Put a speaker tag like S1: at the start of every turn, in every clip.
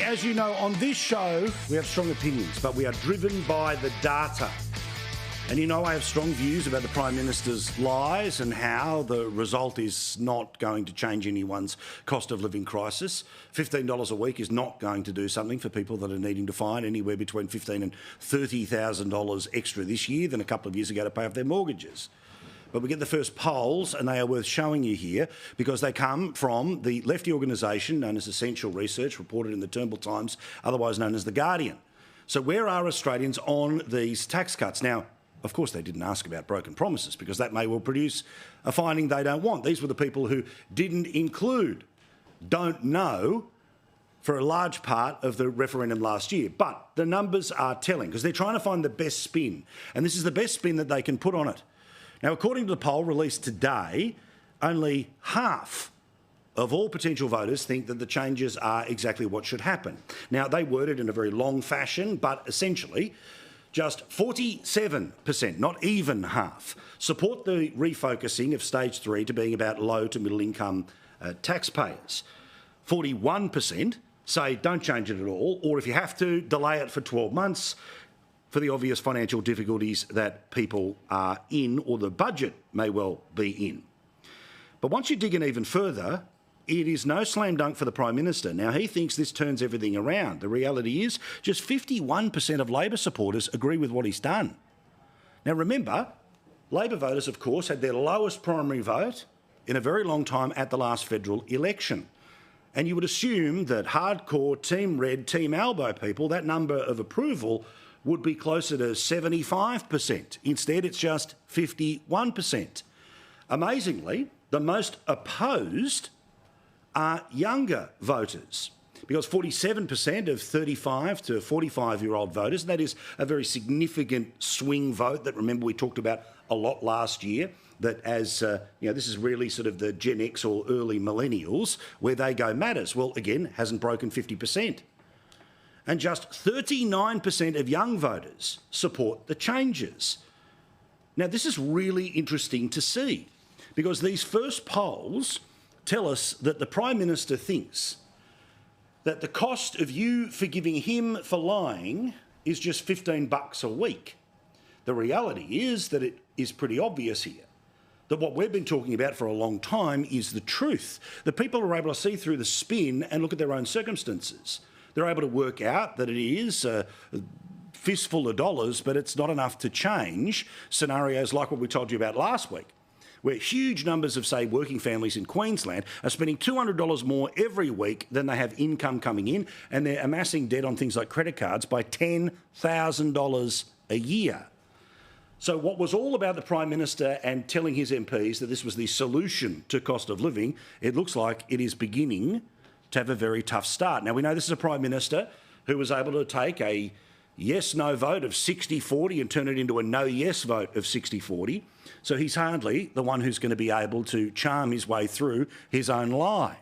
S1: As you know, on this show, we have strong opinions, but we are driven by the data. And you know I have strong views about the Prime Minister's lies and how the result is not going to change anyone's cost of living crisis. $15 a week is not going to do something for people that are needing to find anywhere between $15,000 and $30,000 extra this year than a couple of years ago to pay off their mortgages. But we get the first polls, and they are worth showing you here because they come from the lefty organisation known as Essential Research, reported in the Turnbull Times, otherwise known as The Guardian. So where are Australians on these tax cuts? Now, of course, they didn't ask about broken promises because that may well produce a finding they don't want. These were the people who didn't include, don't know, for a large part of the referendum last year. But the numbers are telling because they're trying to find the best spin, and this is the best spin that they can put on it. Now, according to the poll released today, only half of all potential voters think that the changes are exactly what should happen. Now, they word it in a very long fashion, but essentially just 47%, not even half, support the refocusing of stage 3 to being about low to middle income taxpayers. 41% say don't change it at all, or if you have to, delay it for 12 months, for the obvious financial difficulties that people are in or the budget may well be in. But once you dig in even further, it is no slam dunk for the Prime Minister. Now, he thinks this turns everything around. The reality is just 51% of Labor supporters agree with what he's done. Now, remember, Labor voters, of course, had their lowest primary vote in a very long time at the last federal election. And you would assume that hardcore Team Red, Team Albo people, that number of approval would be closer to 75%. Instead, it's just 51%. Amazingly, the most opposed are younger voters, because 47% of 35 to 45-year-old voters, and that is a very significant swing vote that, remember, we talked about a lot last year, that as, this is really sort of the Gen X or early millennials, where they go matters. Well, again, hasn't broken 50%. And just 39% of young voters support the changes. Now, this is really interesting to see because these first polls tell us that the Prime Minister thinks that the cost of you forgiving him for lying is just $15 a week. The reality is that it is pretty obvious here that what we've been talking about for a long time is the truth. The people are able to see through the spin and look at their own circumstances. They're able to work out that it is a fistful of dollars, but it's not enough to change scenarios like what we told you about last week, where huge numbers of, say, working families in Queensland are spending $200 more every week than they have income coming in, and they're amassing debt on things like credit cards by $10,000 a year. So what was all about the Prime Minister and telling his MPs that this was the solution to cost of living, it looks like it is beginning to have a very tough start. Now, we know this is a Prime Minister who was able to take a yes-no vote of 60-40 and turn it into a no-yes vote of 60-40. So he's hardly the one who's going to be able to charm his way through his own lie.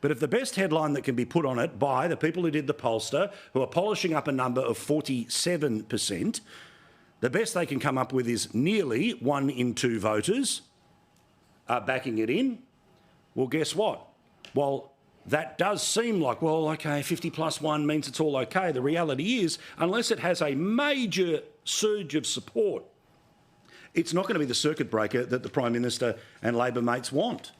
S1: But if the best headline that can be put on it by the people who did the pollster, who are polishing up a number of 47%, the best they can come up with is nearly 1 in 2 voters are backing it in. Well, guess what? Well, that does seem like, well, OK, 50 plus 1 means it's all OK. The reality is, unless it has a major surge of support, it's not going to be the circuit breaker that the Prime Minister and Labor mates want.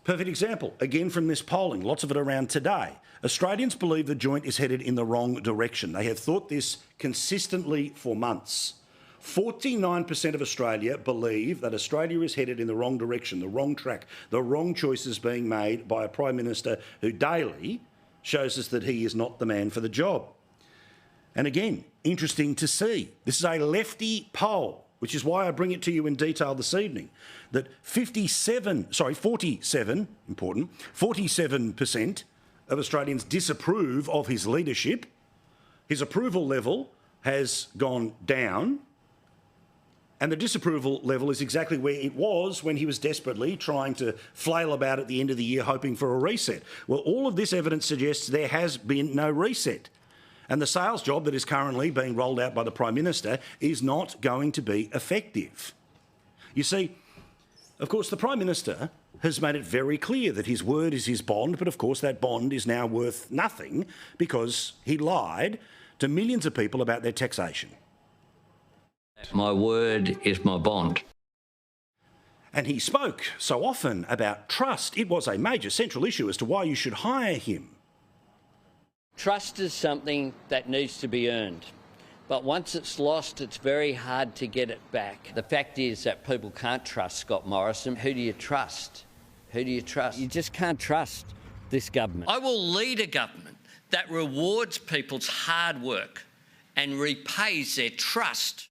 S1: Perfect example, again from this polling, lots of it around today. Australians believe the joint is headed in the wrong direction. They have thought this consistently for months. 49% of Australia believe that Australia is headed in the wrong direction, the wrong track, the wrong choices being made by a Prime Minister who daily shows us that he is not the man for the job. And again, interesting to see. This is a lefty poll, which is why I bring it to you in detail this evening, that 47% of Australians disapprove of his leadership. His approval level has gone down. And the disapproval level is exactly where it was when he was desperately trying to flail about at the end of the year hoping for a reset. Well, all of this evidence suggests there has been no reset. And the sales job that is currently being rolled out by the Prime Minister is not going to be effective. You see, of course, the Prime Minister has made it very clear that his word is his bond, but of course that bond is now worth nothing because he lied to millions of people about their taxation.
S2: My word is my bond.
S1: And he spoke so often about trust. It was a major central issue as to why you should hire him.
S3: Trust is something that needs to be earned. But once it's lost, it's very hard to get it back. The fact is that people can't trust Scott Morrison. Who do you trust? Who do you trust? You just can't trust this government.
S2: I will lead a government that rewards people's hard work and repays their trust.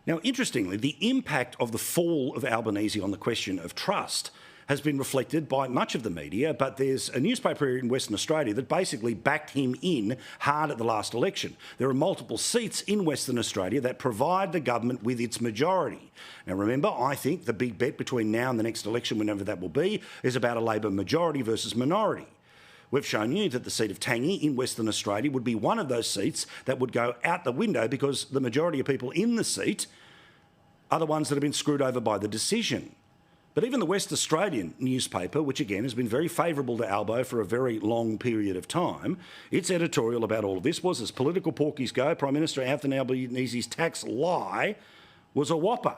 S1: Now, interestingly, the impact of the fall of Albanese on the question of trust has been reflected by much of the media, but there's a newspaper in Western Australia that basically backed him in hard at the last election. There are multiple seats in Western Australia that provide the government with its majority. Now remember, I think the big bet between now and the next election, whenever that will be, is about a Labor majority versus minority. We've shown you that the seat of Tangi in Western Australia would be one of those seats that would go out the window because the majority of people in the seat are the ones that have been screwed over by the decision. But even the West Australian newspaper, which again has been very favourable to Albo for a very long period of time, its editorial about all of this was, as political porkies go, Prime Minister Anthony Albanese's tax lie was a whopper.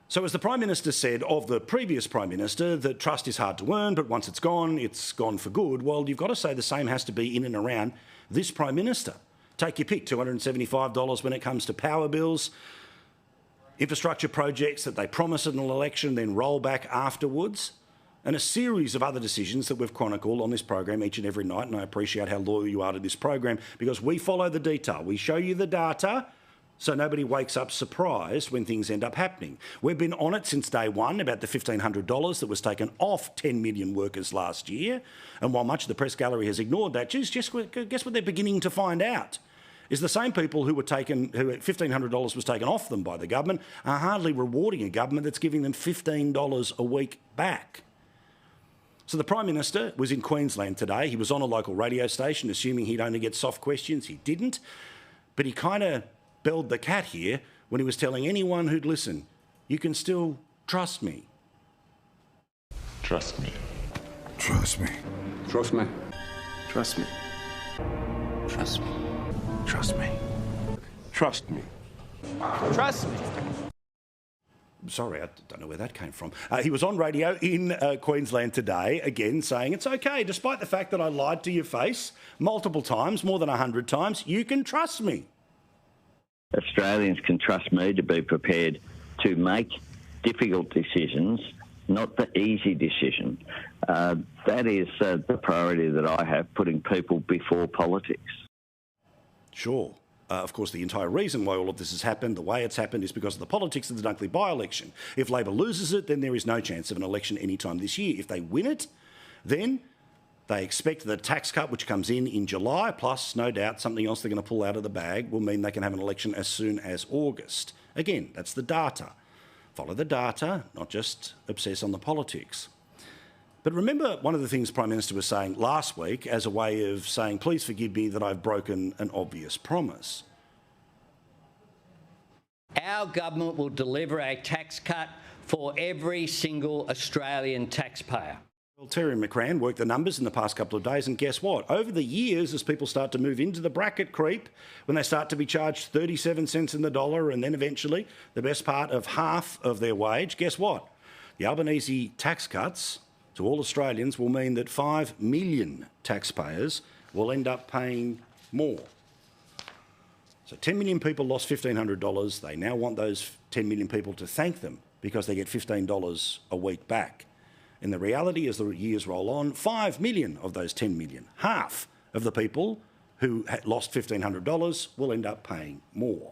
S1: So as the Prime Minister said of the previous Prime Minister, that trust is hard to earn, but once it's gone for good. Well, you've got to say the same has to be in and around this Prime Minister. Take your pick, $275 when it comes to power bills, infrastructure projects that they promise at an election, then roll back afterwards, and a series of other decisions that we've chronicled on this program each and every night. And I appreciate how loyal you are to this program because we follow the detail. We show you the data so nobody wakes up surprised when things end up happening. We've been on it since day one about the $1,500 that was taken off 10 million workers last year. And while much of the press gallery has ignored that, guess what they're beginning to find out? Is the same people who $1,500 was taken off them by the government are hardly rewarding a government that's giving them $15 a week back. So the Prime Minister was in Queensland today. He was on a local radio station, assuming he'd only get soft questions. He didn't. But he kind of belled the cat here when he was telling anyone who'd listen, you can still trust me.
S4: Trust me.
S5: Trust me.
S4: Trust me.
S5: Trust me.
S4: Trust me.
S5: Trust me.
S4: Trust me.
S3: Trust me.
S1: Sorry, I don't know where that came from. He was on radio in Queensland today, again, saying it's okay, despite the fact that I lied to your face multiple times, more than 100 times, you can trust me.
S6: Australians can trust me to be prepared to make difficult decisions, not the easy decision. That is the priority that I have, putting people before politics.
S1: Sure. Of course, the entire reason why all of this has happened, the way it's happened, is because of the politics of the Dunkley by-election. If Labor loses it, then there is no chance of an election anytime this year. If they win it, then they expect the tax cut, which comes in July, plus, no doubt, something else they're going to pull out of the bag, will mean they can have an election as soon as August. Again, that's the data. Follow the data, not just obsess on the politics. But remember one of the things the Prime Minister was saying last week as a way of saying, please forgive me that I've broken an obvious promise.
S3: Our government will deliver a tax cut for every single Australian taxpayer.
S1: Well, Terry McCrann worked the numbers in the past couple of days, and guess what? Over the years, as people start to move into the bracket creep, when they start to be charged 37 cents in the dollar and then eventually the best part of half of their wage, guess what? The Albanese tax cuts to all Australians will mean that 5 million taxpayers will end up paying more. So 10 million people lost $1,500. They now want those 10 million people to thank them because they get $15 a week back. And the reality, as the years roll on, 5 million of those 10 million, half of the people who lost $1,500 will end up paying more.